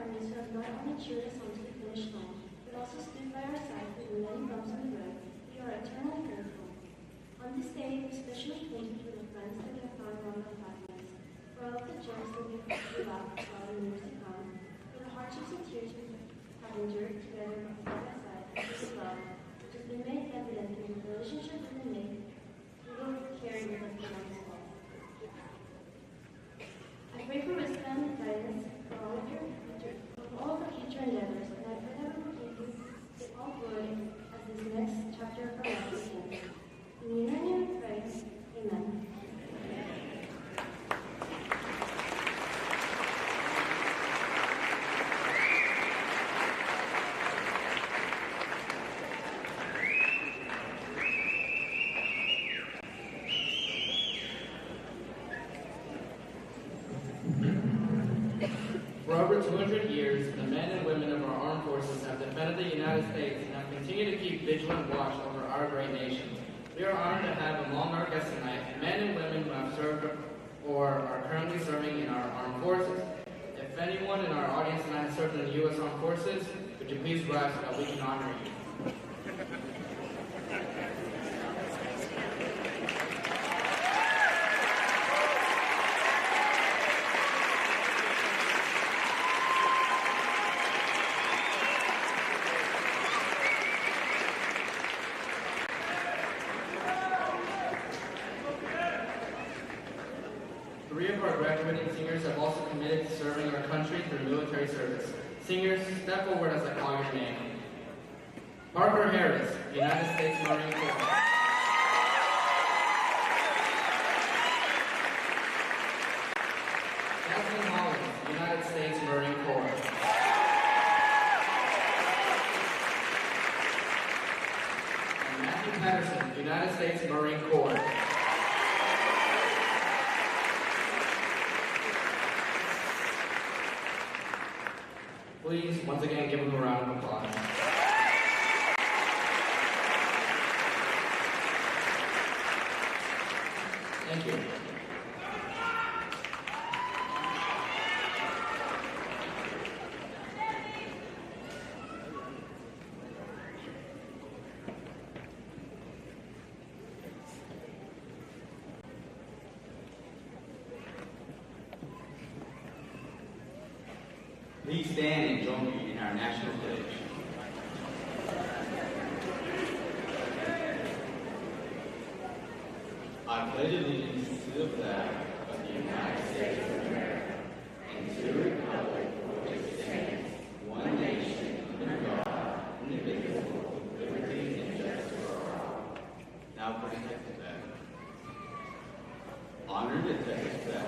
families who have not only cheered us on to the finish line, but also stood by our side through the many bumps on the road, we are eternally grateful. On this day, we especially thank you for the friends that we have found along our pathways, for all of the joys that we have laughed about in years to come, for the hardships and tears we have endured together side by side, with love, which has been made evident through the relationship we will make, we will carry with us beyond this world. I pray for wisdom and guidance for all of the future endeavors, and I pray that we will give you all glory as this next chapter of our life begins. In your name we pray. Amen. For over 200 years, the men and women of our armed forces have defended the United States and have continued to keep vigilant watch over our great nation. We are honored to have among our guests tonight men and women who have served or are currently serving in our armed forces. If anyone in our audience tonight has served in the U.S. Armed Forces, would you please rise so that we can honor you? Three of our graduating seniors have also committed to serving our country through military service. Seniors, step forward as I call your name. Parker Harris, United States Marine Corps. Jasmine Hollins, United States Marine Corps. And Matthew Patterson, United States Marine Corps. Please, once again, give them a round of applause. Thank you. Please stand and join me in our national pledge. I pledge allegiance to the flag of the United States of America and to the republic for which it stands, one nation, under God, indivisible, with liberty and justice for all. Now for the Texas flag. Honor the Texas flag.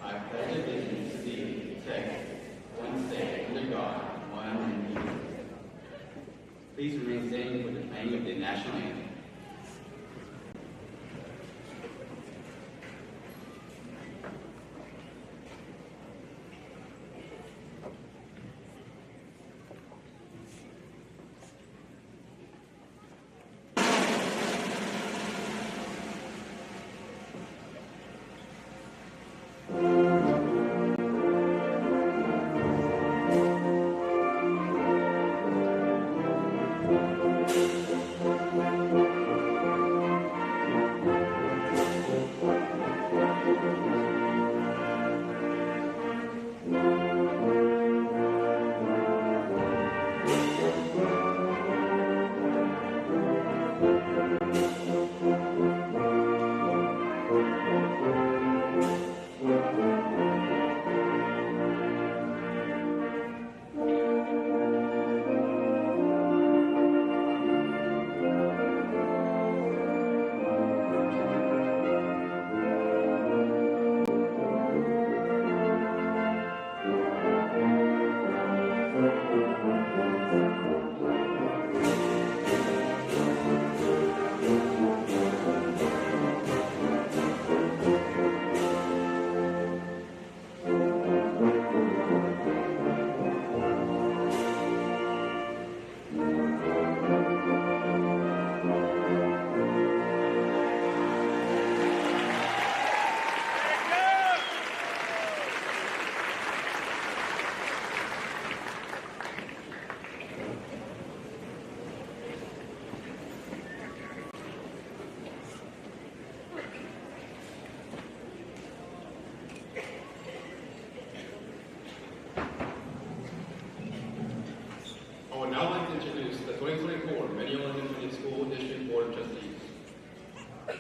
I pledge allegiance to thee, Texas, one state, under God, one indivisible. Please remain standing for the playing of the national anthem.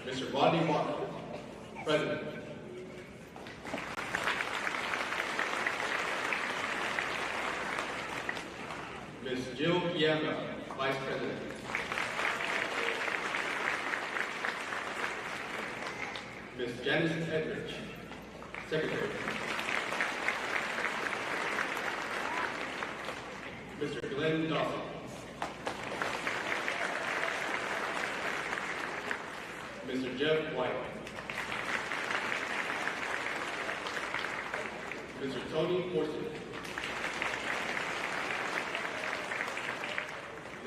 Mr. Rodney Martin, President. Ms. Jill Kiamba, Vice President. Ms. Janice Edrich, Secretary. Mr. Glenn Dawson. Mr. Jeff White. Mr. Tony Forster.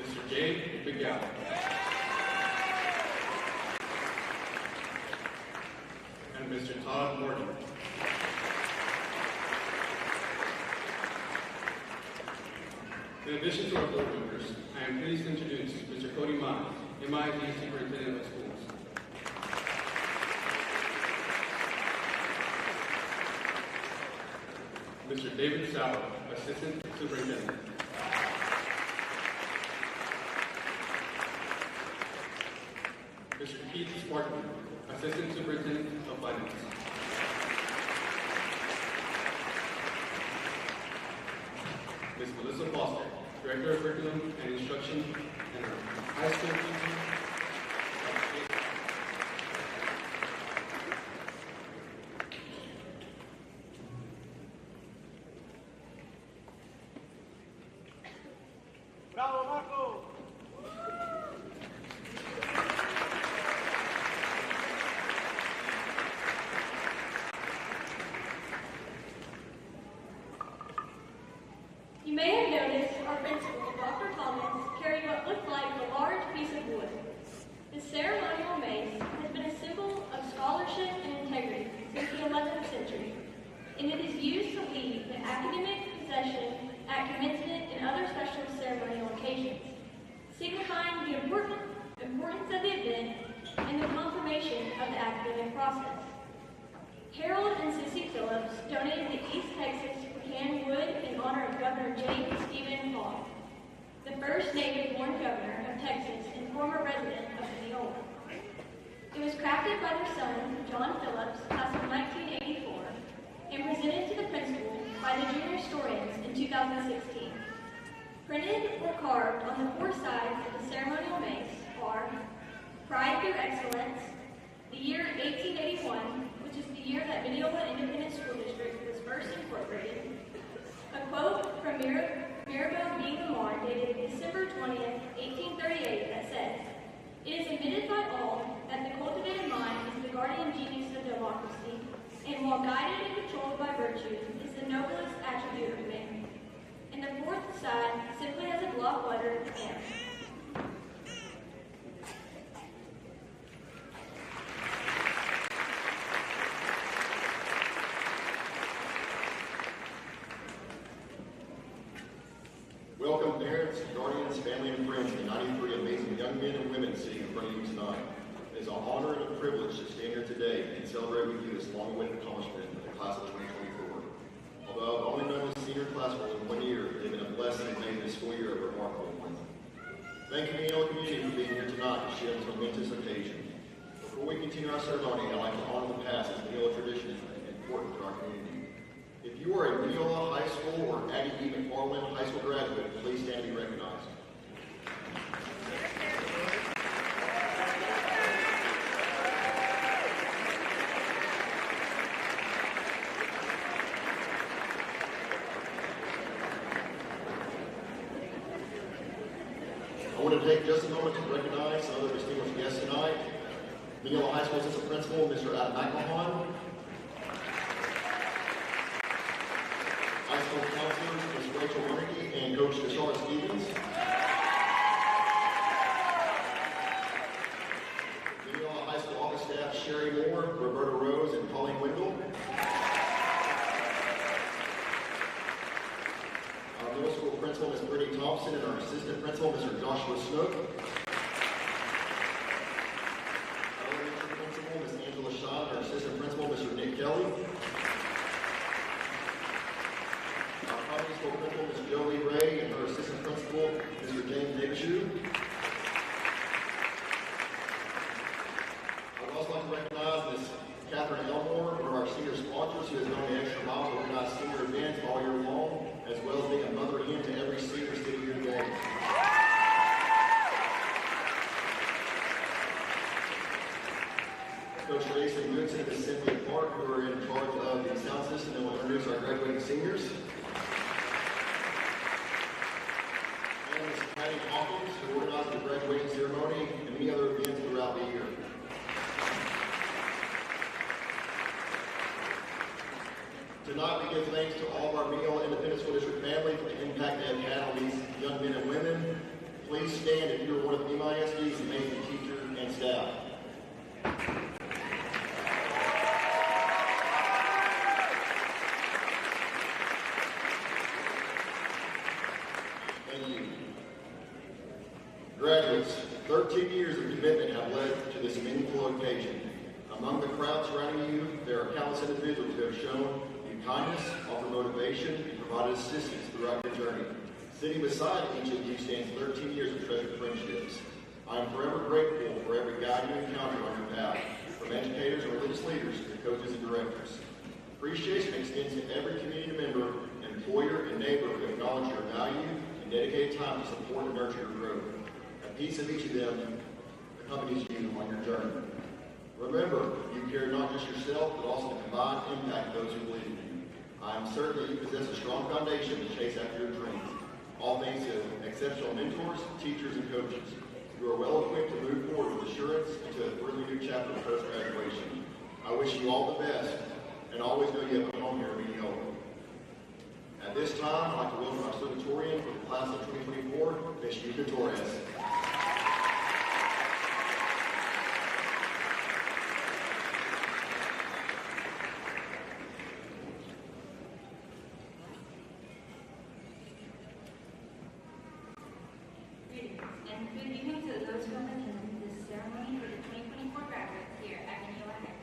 Mr. Jay McGowan. And Mr. Todd Morgan. In addition to our board members, I am pleased to introduce Mr. Cody Mize, MIT Superintendent of Schools. Mr. David Sauer, Assistant Superintendent. Mr. Keith Sparkman, Assistant Superintendent of Finance. Ms. Melissa Foster, Director of Curriculum and Instruction, and our high school teacher. Bravo, Marco! You may have noticed our principal, Dr. Collins, carried what looked like a large piece of wood. The ceremonial mace has been a symbol of scholarship and integrity since the 11th century, and it is used to lead the academic procession at commencement and other special ceremonial occasions, signifying the importance of the event and the confirmation of the academic process. Harold and Sissy Phillips donated the East Texas pecan wood in honor of Governor James Stephen Hall, the first native-born governor of Texas and former resident of Mineola. It was crafted by their son, John Phillips, class of 1984, and presented to the principal by the junior historians in 2016. Printed or carved on the four sides of the ceremonial mace are Pride Through Excellence, the year 1881, which is the year that Mineola Independent School District was first incorporated, a quote from Mirabel B. Lamar dated December 20th, 1838 that says, "It is admitted by all that the cultivated mind is the guardian genius of democracy, and while guided and controlled by virtue, is the noblest attribute of man." And the fourth side simply has a block letter M. Welcome parents, guardians, family, and friends to the 93 amazing young men and women sitting in front of you tonight. It is an honor and a privilege to stand here today and celebrate with you this long-awaited accomplishment of the class of 2024. Although I've only known this senior class for only 1 year, they've been a blessing and made this school year a remarkable one. Thank you, Mineola community, for being here tonight to share this momentous occasion. Before we continue our ceremony, I'd like to honor the past as Mineola tradition is important to our community. If you are a Mineola High School or Aggie E. McFarland High School graduate, please stand to be recognized. I want to take just a moment to recognize some other distinguished guests tonight. Mineola High School Assistant Principal, Mr. Adam McMahon. High school counselors, Ms. Rachel Wernicke and Coach Deshaun Stevens. Mineola High School office staff, Sherry Moore, Roberta Rose, and Colleen Wendell. Our middle school principal, Ms. Brittany Thompson, and our assistant principal, Mr. Joshua Snook. Our elementary principal, Ms. Angela Shaw, and our assistant principal, Mr. Nick Kelly. Our primary school principal, Ms. Jolie Ray, and her assistant principal, Mr. James Davishu. Our Tonight we give thanks to all of our Mineola Independent School District family for the impact they have had on these young men and women. Please stand if you are one of MISD's amazing teachers and staff. Thank you. Graduates, 13 years of commitment have led to this meaningful occasion. Among the crowd surrounding you, there are countless individuals who have shown you kindness, offered motivation, and provided assistance throughout your journey. Sitting beside each of you stands 13 years of treasured friendships. I am forever grateful for every guide you encounter on your path, from educators and religious leaders to coaches and directors. Appreciation extends to every community member, employer, and neighbor who acknowledge your value and dedicated time to support and nurture your growth. A piece of each of them accompanies you on your journey. Remember, you care not just yourself, but also the combined impact of those who believe in you. I am certain that you possess a strong foundation to chase after your dreams. All thanks to exceptional mentors, teachers, and coaches. You are well equipped to move forward with assurance into a thrilling new chapter post-graduation. I wish you all the best, and always know you have a home here at Mineola. At this time, I'd like to welcome our salutatorian for the class of 2024, Ms. Yuka Torres. And good evening to those who have attended this ceremony for the 2024 graduates here at Mineola High.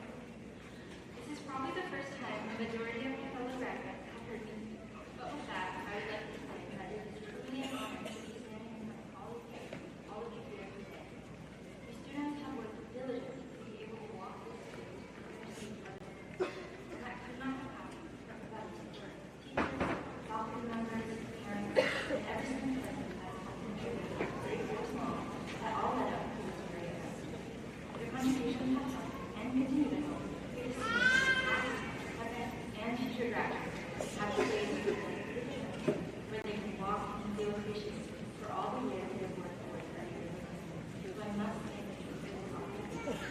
This is probably the first time the majority of my fellow graduates have heard me speak. But with that, I would like to say that it is truly an honor to be standing in front of all of you here today. The students have worked diligently to be able to walk this stage and receive others. And that could not have happened without the support of teachers, faculty members, parents, and every single person that has contributed that all led up to this very event. Their contributions have helped and continue to help create a student past, present, and future graduates have played a position where they can walk and feel appreciated for all the years they have worked towards their dreams. So I must thank you for this opportunity.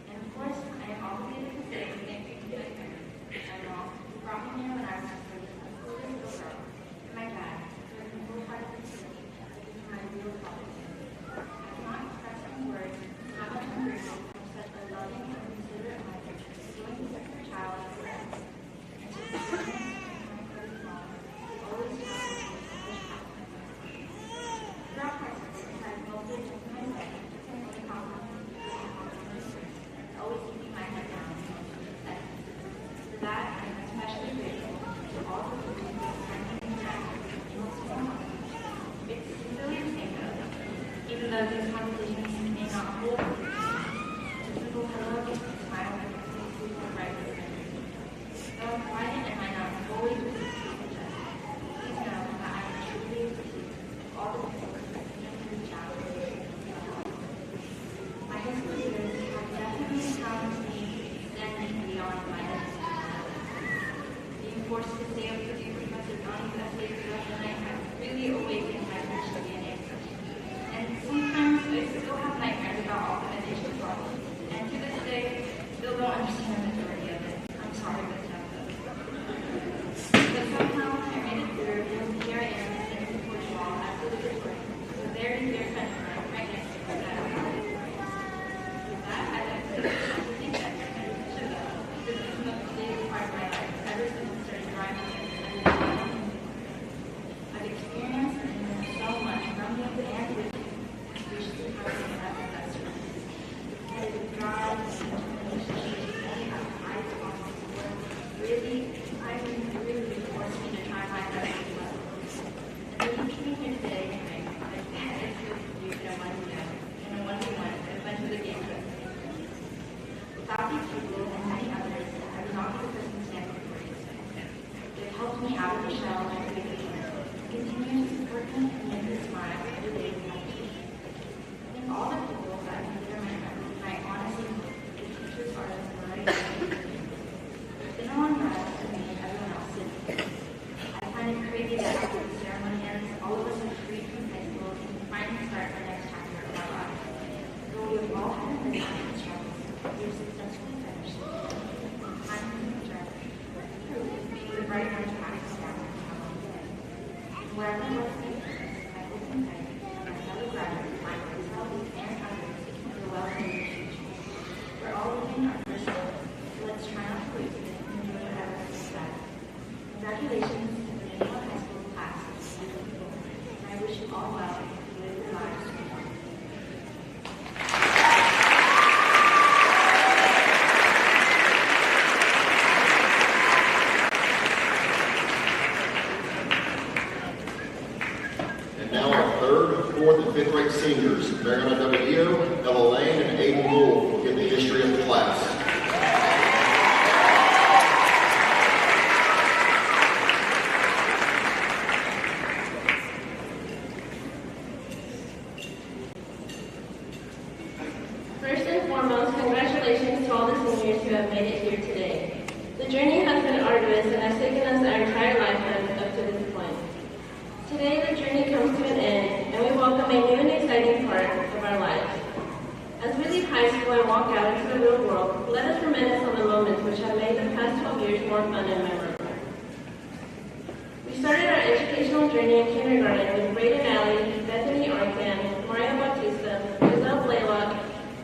And of course, I am obligated to say thank you to my parents, my mom, who brought me here when I was just a little girl, and my dad, who has been wholeheartedly supporting me my real college. I cannot express in words how much I'm grateful for such a loving and considerate mother willing to put her child as a friend. And to the parents and my cousin's mom, who always taught me to push past my limits. Throughout high school, I have mostly taken myself to the compliments and always keeping my head down and success. For that, I am especially grateful to all the people who have sent me in it's sincerely thankful, even though these conversations may not hold a simple hello, a smile, and a face are right with me. Though I'm quiet and might not always receive speech, please know that I am truly appreciative of all the people who continue to reach out. My high school years have definitely challenged me extending beyond my education. Being forced to stay up with you professor Johnny's essays throughout the night has really awakened my passion to be an English. And sometimes I still have nightmares about optimization problems. And to this day, still don't understand the majority of it. I'm sorry, but no. But somehow I made it through, and here I am sitting in Portugal as a salutatorian with a very dear friend of mine right next to me that I'm not with that, I'd like to think that I should go. This is the most daily part of my life ever since I started driving. I've experienced and learned so much from you and with you. We should be having that investment. And it would drive and relationships that have high quality work. Really, I mean, really forced me to try my best as well. And then you came here today and I had it with you in a 1v1 and a 1v1 and a bunch of the games. Without these people and many others, I would not be the person standing before you today. They've helped me out of the shell and continue to support me and make me smile every day with my teeth. I think all the people that I consider my friends, and I honestly hope the teachers are as right as There's been a long ride for me and everyone else sitting here. I find it crazy that after the ceremony ends, all of us are free from high school and can finally start the next chapter of our lives. Though we have all had mistakes and struggles, we have successfully finished. Time has been journey. congratulations to the Mineola High School class of 2024. I wish you all well and live your lives. And now our third, fourth, and fifth grade seniors, Mariana Dominguez, Ella Lane, and Aiden Gould, will give the history of the class. First and foremost, congratulations to all the seniors who have made it here today. The journey has been arduous and has taken us our entire lifetimes up to this point. Today, the journey comes to an end, and we welcome a new and exciting part of our lives. As we leave high school and walk out into the real world, let us reminisce on the moments which have made the past 12 years more fun and memorable. We started our educational journey in kindergarten with Braden Alley, Bethany Arcan, Mario Bautista, Giselle Blaylock,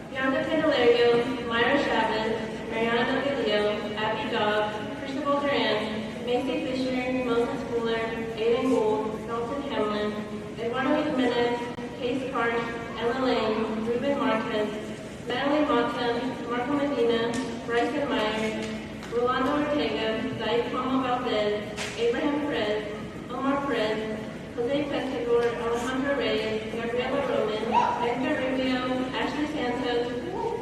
Bianca Candelario, Myra Chavez, Mariana Dominguez, Abby Dobb, Cristobal Duran, Macy Fisher, Moses Fuller, Aiden Gould, Dalton Hamlin, Eduardo Jimenez, Case Karsh, Ella Lane, Ruben Marquez, Madeline Monson, Marco Medina, Bryson Myers, Rolando Ortega, David Palma Valdez, Abraham Perez, Omar Perez, Jose Pescador, Alejandro Reyes, Gabriela Roman, Edgar Rubio, Ashley Santos,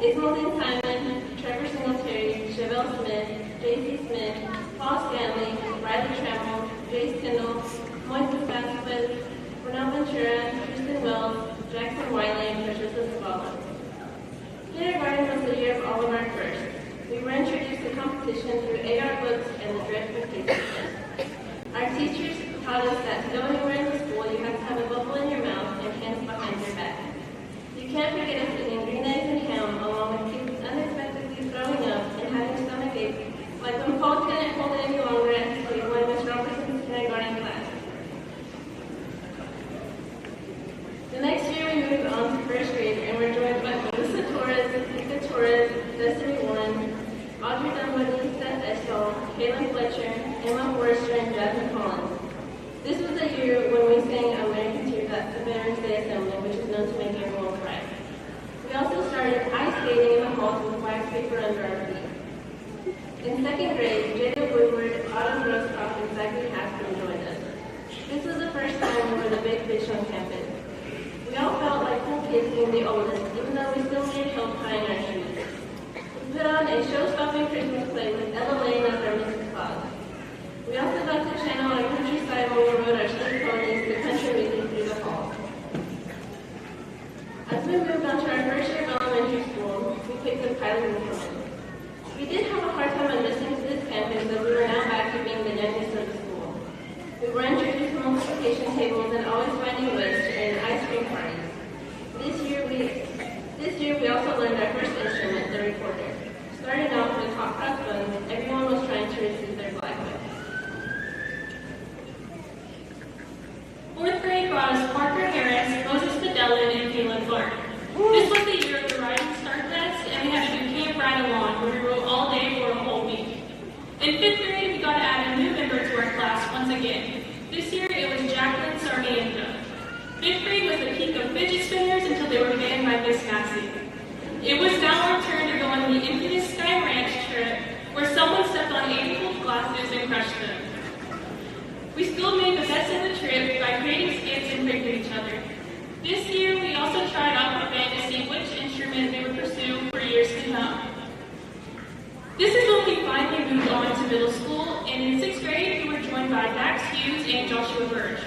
Ismael Simon, Trevor Singletary, Chevelle Smith, J.C. Smith, Paul Stanley, Riley Trammell, Jace Kendall, Moises Vasquez, Ronald Ventura, Kristen Wells, Jackson Wiley, and Patricia Zavala. Kindergarten was the year of all of our firsts. We were introduced to competition through AR books and the Dreadful Case Test. Our teachers taught us that to go anywhere in the school, you have to have a bubble in your mouth and hands behind your back. You can't forget us eating green eggs and ham, along with kids unexpectedly throwing up and having stomach aches, like when Paul couldn't hold it any longer at his table in Miss Robertson's kindergarten class. The next year, we moved on to first grade and were joined by Melissa Torres, Lisa Torres, Destiny Warren, Audrey Dunwoody, Seth Eshel, Caitlin Fletcher, Emma Forrester, and Jasmine Collins. This was the year when we sang American Tears at the Veterans Day Assembly, which is known to make everyone cry. We also started ice skating in the halls with wax paper under our feet. In second grade, Jada Woodward, Autumn Rosecroft, and Zachary Haskell joined us. This was the first time we were the big fish on campus. We all felt like cool kids being the oldest, even though we still needed help tying our shoes. We put on a show-stopping Christmas play with Ella Lane as our Mrs. Claus. We also got to channel our countryside when we rode our sleigh ponies to country music through the halls. As we moved on to our first year of elementary school, we picked up Kylie Wilkerman. We did have a hard time adjusting to this campus, as we were now back to being the youngest of the school. We were introduced to multiplication tables and always finding ways to earn ice cream parties. This year we also learned our first instrument, the recorder. Starting off with hot crossbones, everyone was trying to receive their black belt. Fourth grade brought us Parker Harris, Moses Fidelin, and Caitlin Clark. This was the year of the Rising Star Test, and we had to do Camp Ride Along, where we rode all day for a whole week. In fifth grade, we got to add a new member to our class once again. This year, it was Jacqueline Sarmiento. Fifth grade was the peak of fidget spinners until they were banned by Miss Massey. It was now our turn to go on the infamous Sky Ranch trip, where someone stepped on April's glasses and crushed them. We still made the best of the trip by creating skits and pranking each other. This year, we also tried opera band to see which instrument they would pursue for years to come. This is when we finally moved on to middle school, and in sixth grade, we were joined by Max Hughes and Joshua Burge.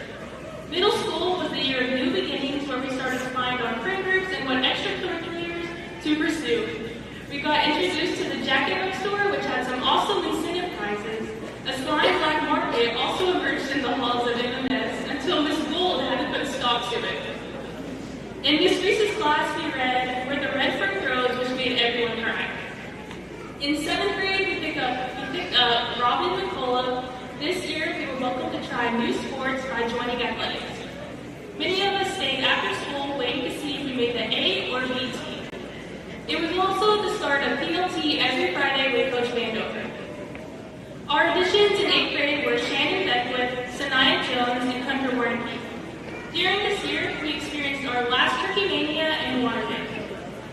Middle school was the year of new beginnings, where we started to find our friend groups and what extracurriculars to pursue. We got introduced to the Jacket Bookstore, which had some awesome incentive prizes. A slime black market also emerged in the halls of MMS until Miss Gould had to put a stop to it. In Miss Reese's class, we read Where the Red Fern Grows, which made everyone cry. In seventh grade, we picked up Robin McCullough. This year, we were welcome to try new sports by joining athletics. Many of us stayed after school waiting to see if we made the A or B team. It was also the start of PLT every Friday with Coach Vandover. Our additions in 8th grade were Shannon During this year, we experienced our last Turkey Mania and Water Day.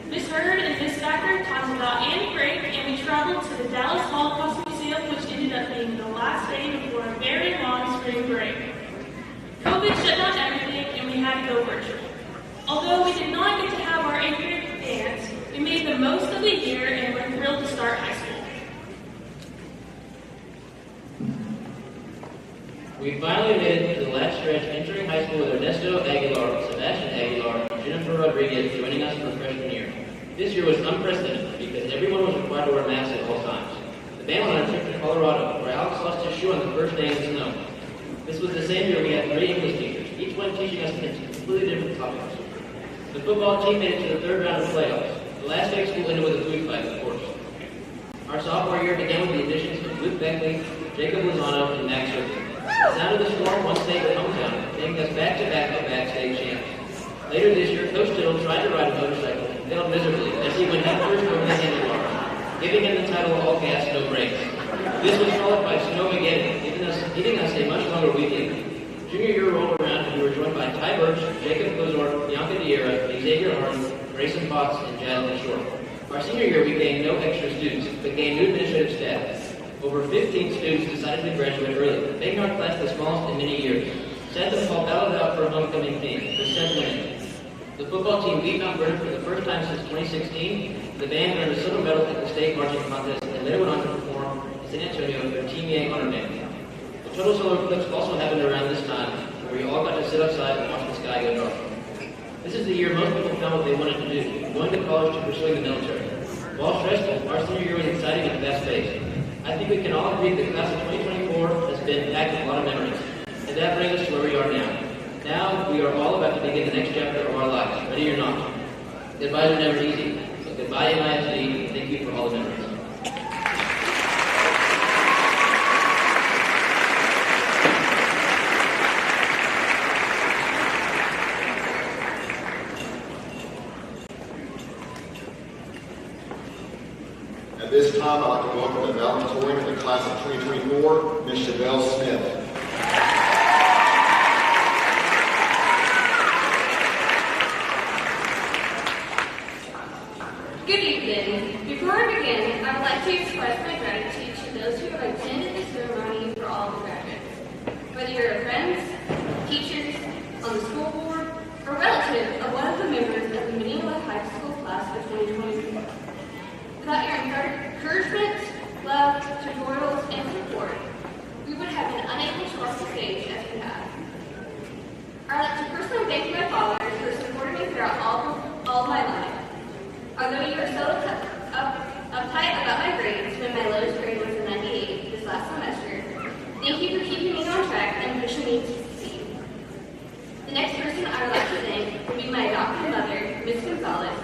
Miss Hurd and Miss Thacker taught us about Anne Frank, and we traveled to the Dallas Holocaust Museum, which ended up being the last day before a very long spring break. COVID shut down everything, and we had to go virtual. Although we did not get to have our 8th grade dance, we made the most of the year, and we're thrilled to start high school. We finally made it to the last stretch, entering high school with Ernesto Aguilar, Sebastian Aguilar, and Jennifer Rodriguez joining us for freshman year. This year was unprecedented because everyone was required to wear masks at all times. The band went on a trip to Colorado, where Alex lost his shoe on the first day in the snow. This was the same year we had 3 English teachers, each one teaching us completely different topics. The football team made it to the 3rd round of playoffs. The last day of school ended with a food fight, of course. Our sophomore year began with the additions of Luke Beckley, Jacob Lozano, and Max Rickey. The sound of the storm once stayed at hometown, making us back-to-back backstage champs. Later this year, Coach Tittle tried to ride a motorcycle and failed miserably as he went headfirst over the handlebars, giving him the title All Gas, No Brakes. This was followed by Snowmageddon, giving us a much longer weekend. Junior year rolled around and we were joined by Ty Birch, Jacob Kozor, Bianca Diera, Xavier Harden, Grayson Fox, and Jasmine Short. Our senior year, we gained no extra students, but gained new administrative staff. Over 15 students decided to graduate early, making our class the smallest in many years. Santa Paul battled out for a homecoming theme, the Seth winning. The football team beat Mount Vernon for the first time since 2016. The band earned a silver medal at the state marching contest and later went on to perform in San Antonio for Team Yang Honor Band. The total solar eclipse also happened around this time, where we all got to sit outside and watch the sky go dark. This is the year most people found what they wanted to do, going to college to pursuing the military. While stressful, our senior year was exciting and fast-paced. I think we can all agree the class of 2024 has been packed with a lot of memories, and that brings us to where we are now. Now, we are all about to begin the next chapter of our lives, ready or not. Goodbyes are never easy, so goodbye MISD, and thank you for all the memories. At this time, I'd like to welcome the valedictorian of the class of 2024, Ms. Chevelle Smith. Good evening. Before I begin, I would like to express my gratitude to those who have attended the ceremony for all the graduates. Whether you're friends, teachers, on the school board, or relative of one of the members of the Mineola High School class of 2024. Without your encouragement, love, tutorials, and support, we would have been unable to cross the stage as we have. I'd like to personally thank my father for supporting me throughout all of my life. Although you were so uptight about my grades when my lowest grade was a 98 this last semester, thank you for keeping me on track and pushing me to succeed. The next person I would like to thank would be my adopted mother, Ms. Gonzalez,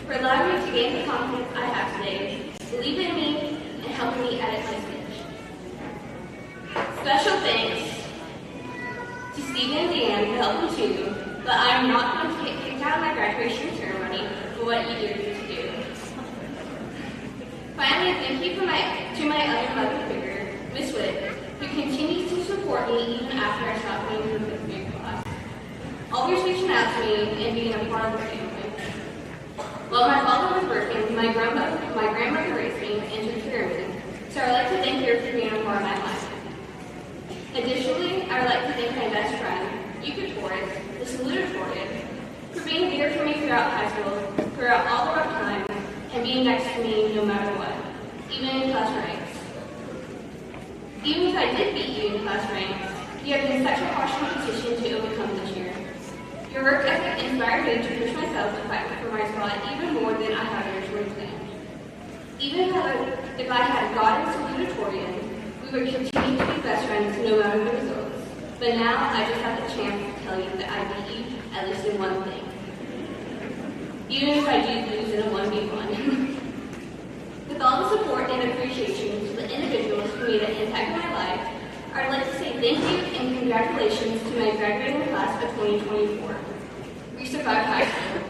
for allowing me to gain the confidence I have today, believing in me, and helping me edit my speech. Special thanks to Stephen and Dan for helping too, but I am not going to get kicked out of my graduation ceremony for what you did to do. Finally, thank you to my other mother figure, Miss Witt, who continues to support me even after I stopped going to the 5th grade class, always reaching out to me and being a part of the family. While my father was working, my grandmother raised me and took care of me, so I'd like to thank her for being a part of my life. Additionally, I would like to thank my best friend, Euclid Torres, the salutatorian, for being there for me throughout high school, throughout all the rough times, and being next to me no matter what, even in class ranks. Even if I did beat you in class ranks, you have been such a harsh competition to overcome this year. Your work ethic inspired me to push myself to fight for my spot even more than I had originally planned. Even if I had God and salutatorian, we would continue to be best friends no matter the results. But now I just have the chance to tell you that I beat you at least in one thing. Even if I do lose in a 1v1. With all the support and appreciation to the individuals who made an impact in my life, I would like to say thank you and congratulations to my graduating class of 2024. We survived high school.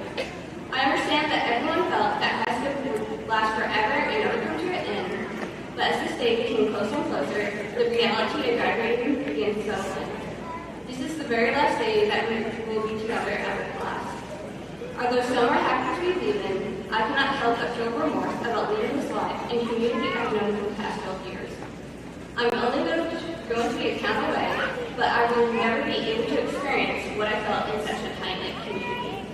I understand that everyone felt that high school would last forever and never come to an end, but as this day became closer and closer, the reality of graduating began to settle in. This is the very last day that we will be together as a class. Although some are happy to be leaving, I cannot help but feel remorse about leaving this life and community I've known for the past 12 years. I'm only going to be a count away, but I will never be able to experience what I felt in such a tight-knit community.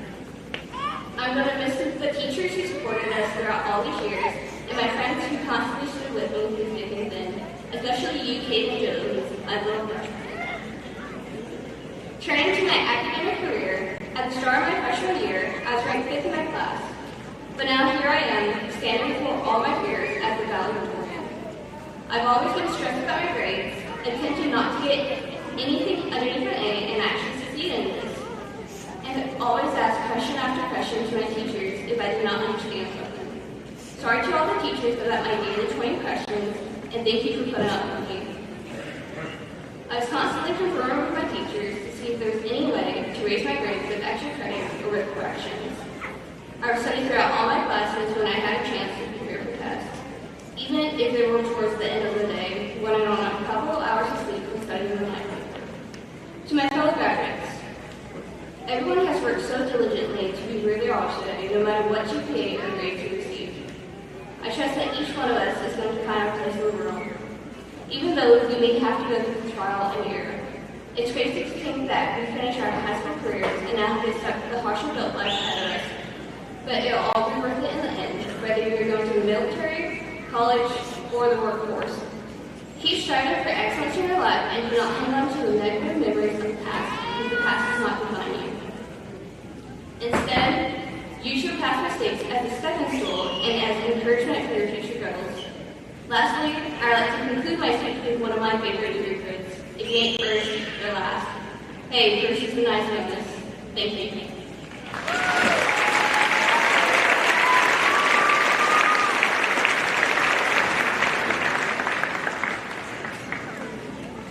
I'm going to miss the teachers who supported us throughout all these years, and my friends who constantly stood with me through thick and thin, especially you, Kate and Joe, who's my little freshman. Turning to my academic career, at the start of my freshman year, I was ranked 5th in my class, but now here I am, standing before all my peers as the valedictorian. I've always been stressed about my grades, attempting not to get anything underneath an A and actually succeed in this, and always ask question after question to my teachers if I did not understand something. Sorry to all the teachers about my daily 20 questions, and thank you for putting up with me. I was constantly confirming with my teachers to see if there was any way to raise my grades with extra credits or with corrections. I would study throughout all my classes when I had a chance to prepare for tests, even if they were towards the end of the day when I don't have a couple of hours of sleep from studying the night before. To my fellow graduates, everyone has worked so diligently to be where they are today, no matter what GPA or grades you receive. I trust that each one of us is going to find our place in the world, even though we may have to go through trial and error. It's crazy to think that we finish our high school careers and now have to accept the harsh adult life ahead of us. But it'll all be worth it in the end, whether you're going to the military, college, or the workforce. Keep striving for excellence in your life and do not hang on to the negative memories of the past, because the past does not define you. Instead, use your past mistakes as a stepping stool and as encouragement for your future goals. Lastly, I'd like to conclude my speech with one of my favorite degree quotes. If you ain't first, you're last. Hey, first is a nice bonus. Thank you.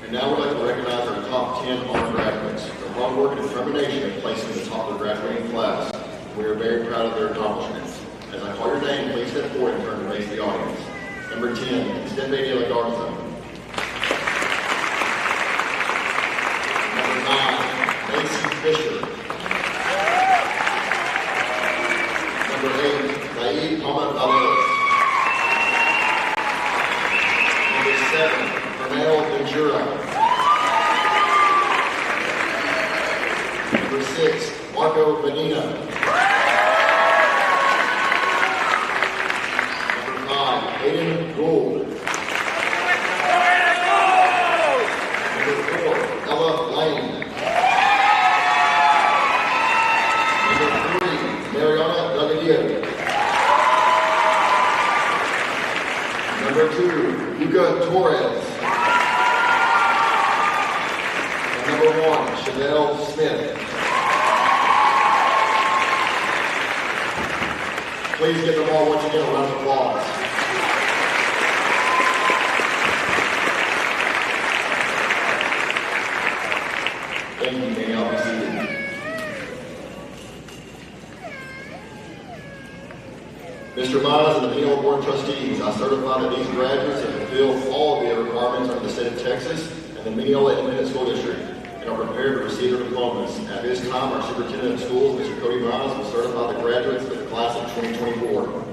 And now we'd like to recognize our top 10 honor graduates. Their hard work and determination have placed them in the top of their graduating class. We are very proud of their accomplishments. As I call your name, please step forward and turn to face the audience. Number 10, Mineola. Number 9, Macy Fisher. Number 8, Naeed Ahmed Ali. Number 7, Mineola Ventura. Number 6, Marco Benina. Number 5, Aiden Gould. Number 4, Ella Lane. Number 3, Mariana Dagadio. Number 2, Yuka Torres. And number 1, Chanel Smith. Please give them all once again a round of applause. Thank you, may y'all be seated. Mr. Miles and the Mineola Board of Trustees, I certify that these graduates have fulfilled all of the requirements under the state of Texas and the Mineola Independent School District and are prepared to receive their diplomas. At this time, our Superintendent of Schools, Mr. Cody Miles, will certify the graduates of the class of 2024.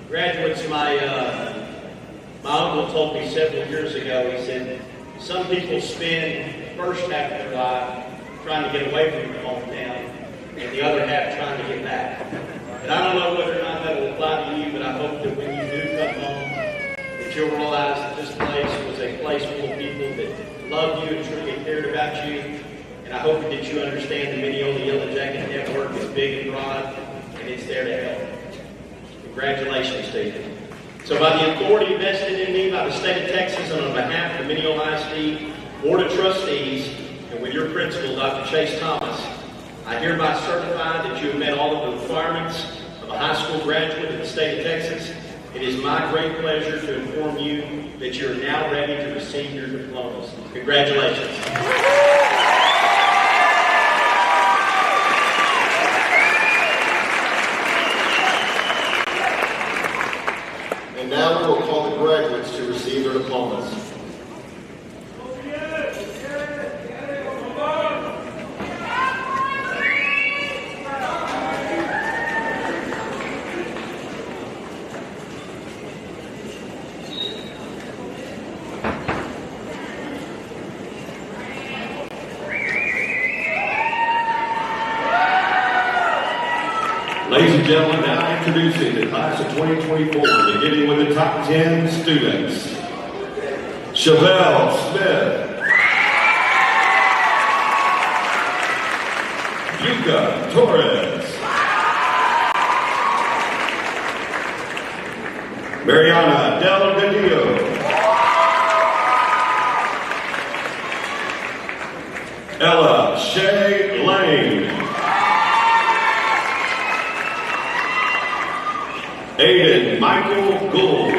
Graduates, my uncle told me several years ago, he said, some people spend the first half of their life trying to get away from their hometown and the other half trying to get back. And I don't know whether or not that will apply to you, but I hope that when you do come home, that you'll realize that this place was a place full of people that loved you and truly cared about you. And I hope that you understand the Mineola Yellow Jacket Network is big and broad, and it's there to help. Congratulations to you. So by the authority vested in me by the state of Texas and on behalf of the Mineola ISD Board of Trustees, and with your principal, Dr. Chase Thomas, I hereby certify that you have met all of the requirements of a high school graduate in the state of Texas. It is my great pleasure to inform you that you are now ready to receive your diplomas. Congratulations. Ladies and gentlemen, now introducing the class of 2024, beginning with the top 10 students. Chevelle Smith. Yuka Torres. Mariana Delgadillo. Ella Shea Lane. Aiden Michael Gould.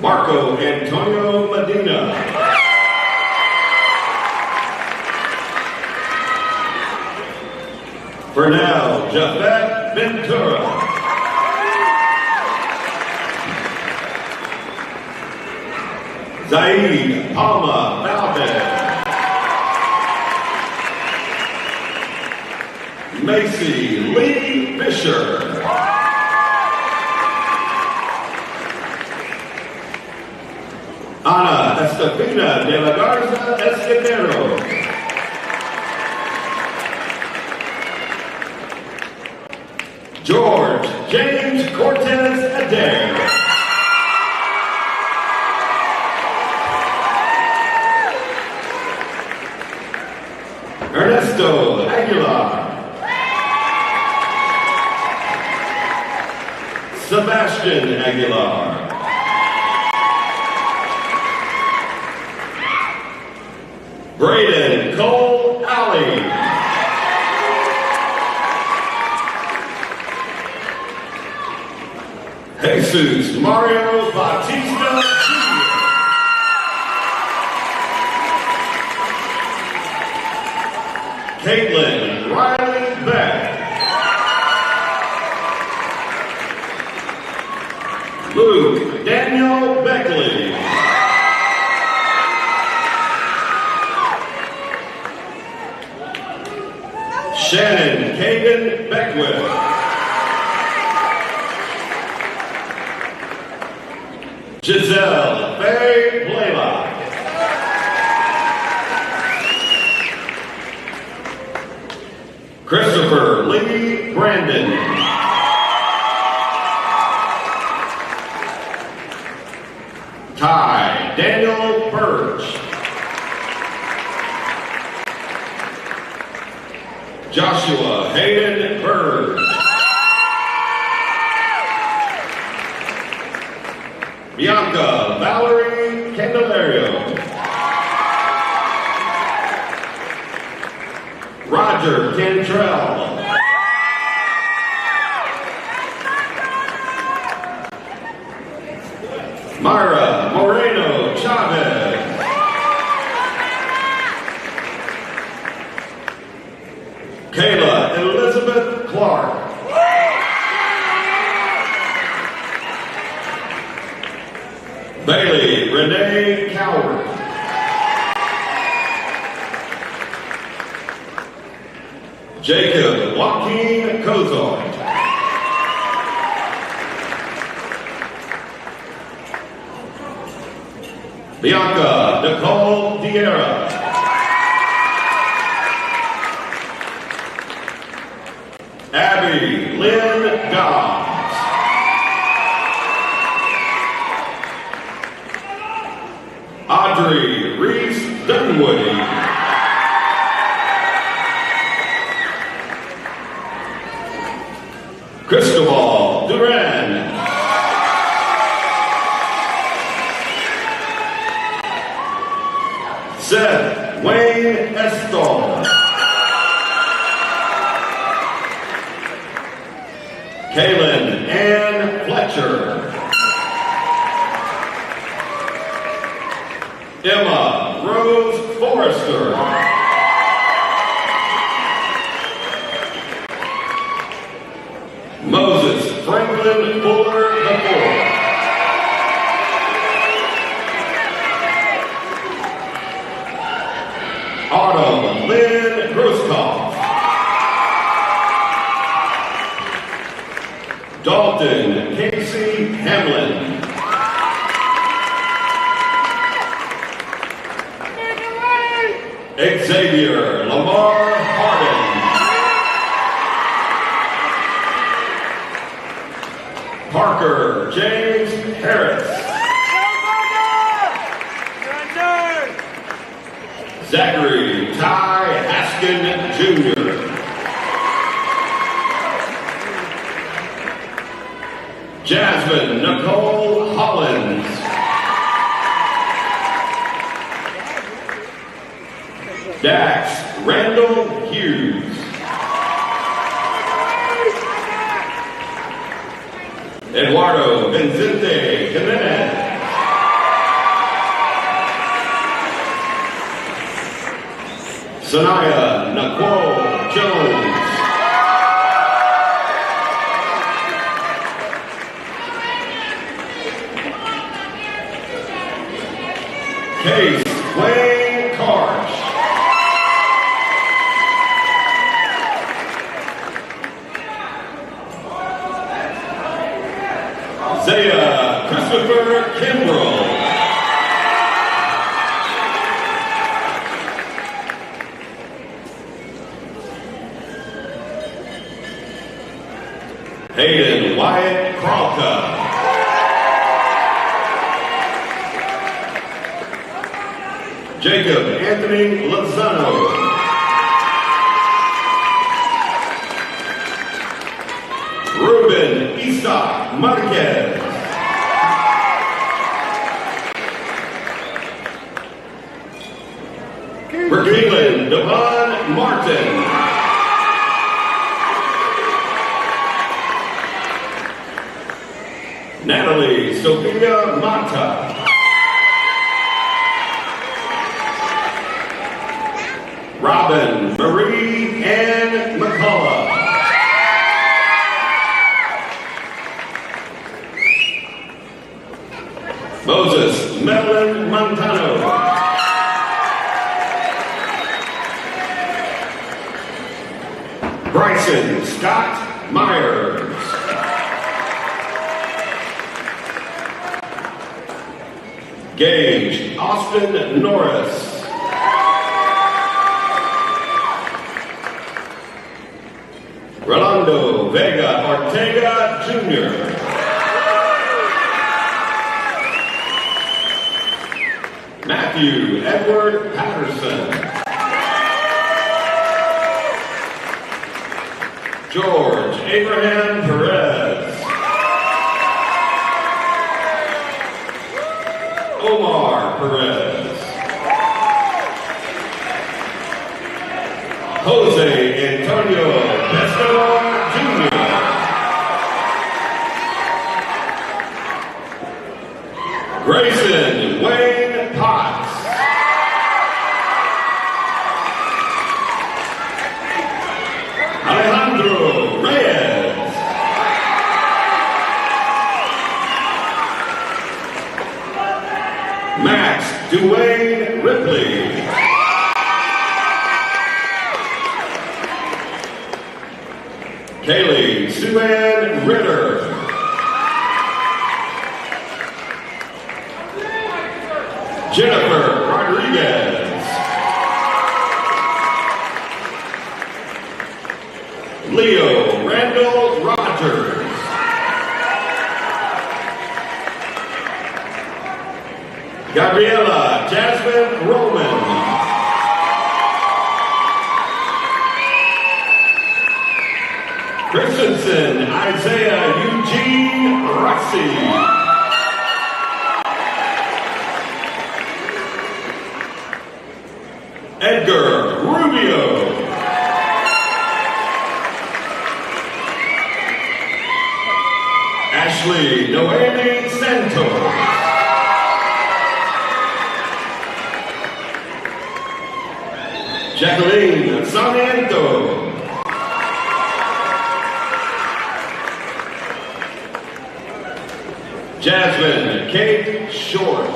Marco Antonio Medina. Fernell Javette Ventura. Zaid Palma Valdez. Macy Lee Fisher. Ana Estefina de la Garza Escudero. George James Cortez Adair. Ernesto Aguilar. Sebastian Aguilar. Braden Cole Alley. Jesus Mario Bautista Jr. Caitlin Riley Beck. Luke Daniel Beckley. Shannon Kagan Beckwith. Giselle Faye Blaylock. Christopher Lee Brandon. Ty Daniel Birch. Joshua Hayden Bird. Bianca Valerie Candelario. Roger Cantrell. Myra Moreno Chavez. Kayla Elizabeth Clark. Bailey Renee Coward. Jacob Joaquin Kozart. Bianca Nicole Diera. Abby Lynn Dobbs. Audrey Reese Dunwoody. Cristobal Duran. Seth Wayne Estall. Kaylin Ann Fletcher. Emma Rose Forrester. Moses Franklin Fuller IV. Autumn Lynn Grosskopf. Dalton Casey Hamlin. Xavier Lamar Harden. Parker James Harris. Zachary Ty Haskin Jr. Jasmine Nicole Hollins. Dax Randall Hughes. Eduardo Vincente Jimenez. Sanaya Nicole Jones. Case Wayne Karsh. Zaya Christopher Kimbrell. Hayden Wyatt Kralka. Jacob Anthony Lozano. Ruben Isaac Marquez. Berkeelan Devon Martin. Natalie Sophia Mata. Robin Marie Ann McCullough. Moses Madeline Montano. Bryson Scott Myers. Gage Austin Norris. Rolando Vega Ortega Jr. Matthew Edward Patterson. George Abraham Perez. Omar Perez. Jose Antonio Pescador Jr. Grayson Wayne Potts. Alejandro Reyes. Max Duane Ripley. Kaylee Sue-Ann Ritter. Jennifer Rodriguez. Leo Randall Rogers. Gabriela Jasmine Roman. Christensen Isaiah Eugene Rossi. Edgar Rubio. Ashley Noemi Santos. Jacqueline Sarmiento. Jasmine Kate Short.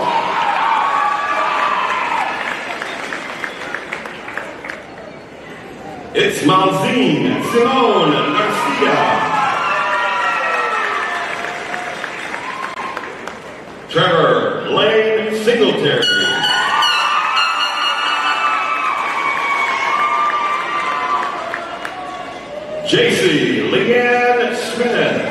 It's Malzine Simone Garcia. Trevor Lane Singletary. JC Leanne Smith.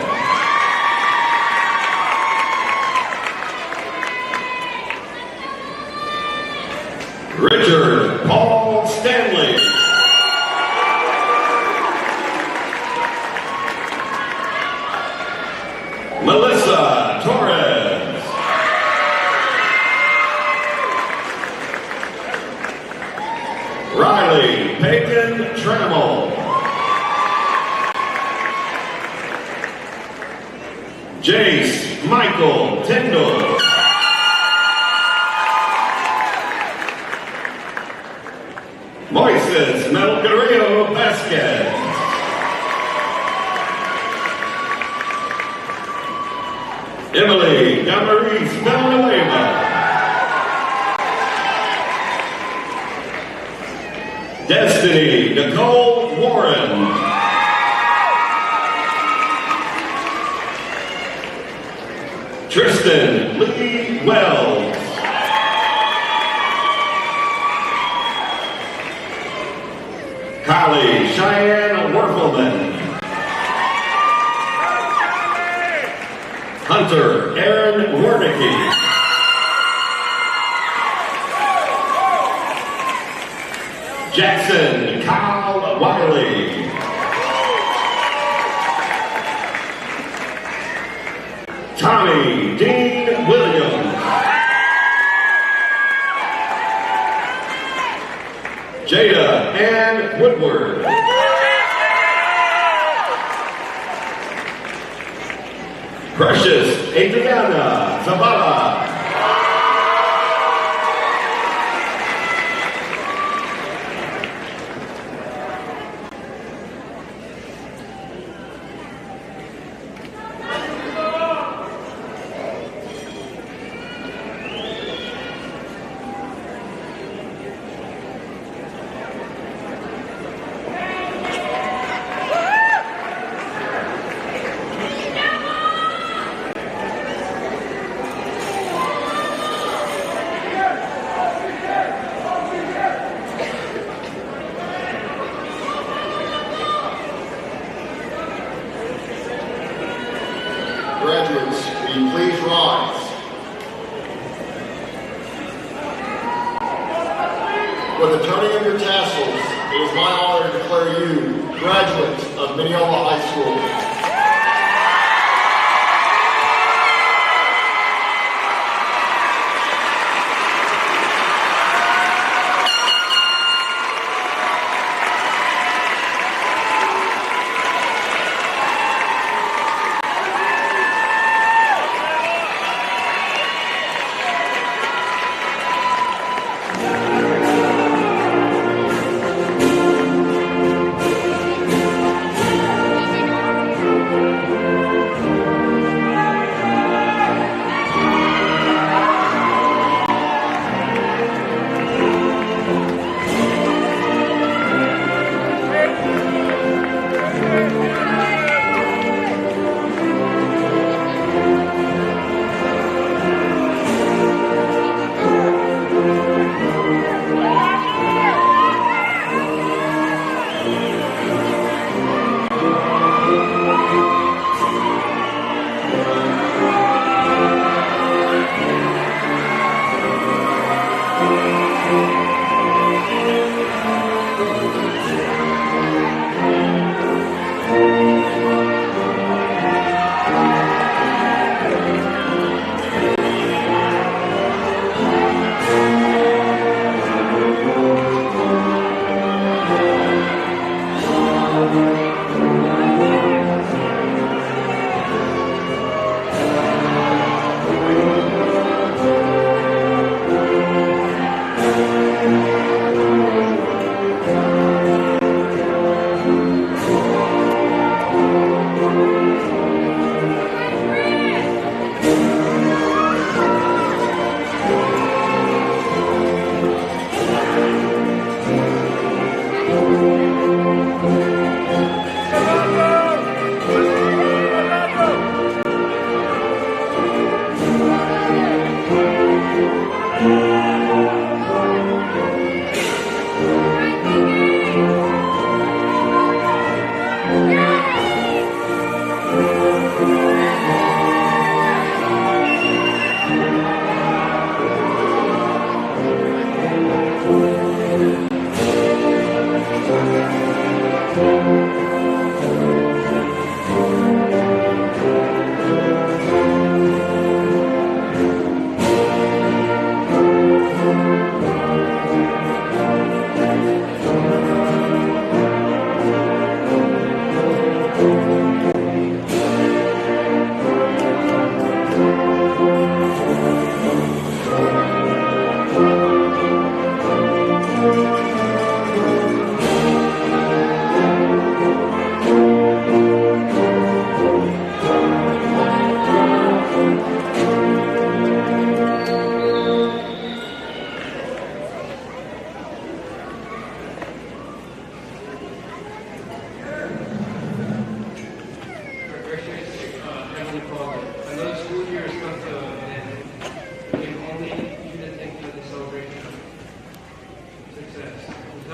Richard Paul Stanley. Melissa Torres. Riley Peyton Trammell. Jace Michael Tyndall. Moises Melgarillo Vasquez. Emily Damaris Villanueva. Destiny Nicole Warren. Tristan Lee Wells. Kylie Cheyenne Werfelman. Hunter Aaron Wernicke. Jackson Kyle Wiley. Tommy Dean Williams. Jada Ann Woodward. Precious Adriana Zavala. Graduates, will you please rise? With the turning of your tassels, it is my honor to declare you graduates of Mineola High School.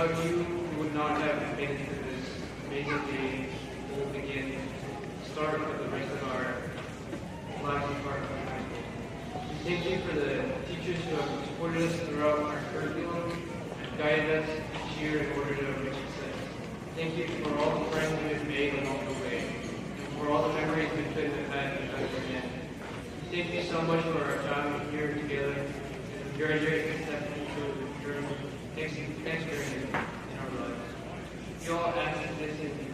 Without you, we would not have made it to this amazing day that will begin the start of the rest of our lives as part of our high school. We thank you for the teachers who have supported us throughout our curriculum and guided us each year in order to reach success. Thank you for all the friends we have made along the way, and for all the memories we couldn't have had without your hand. Thank you so much for our time here together, and graduating stepping into the journey. Thanks for being in our lives. We all ask this in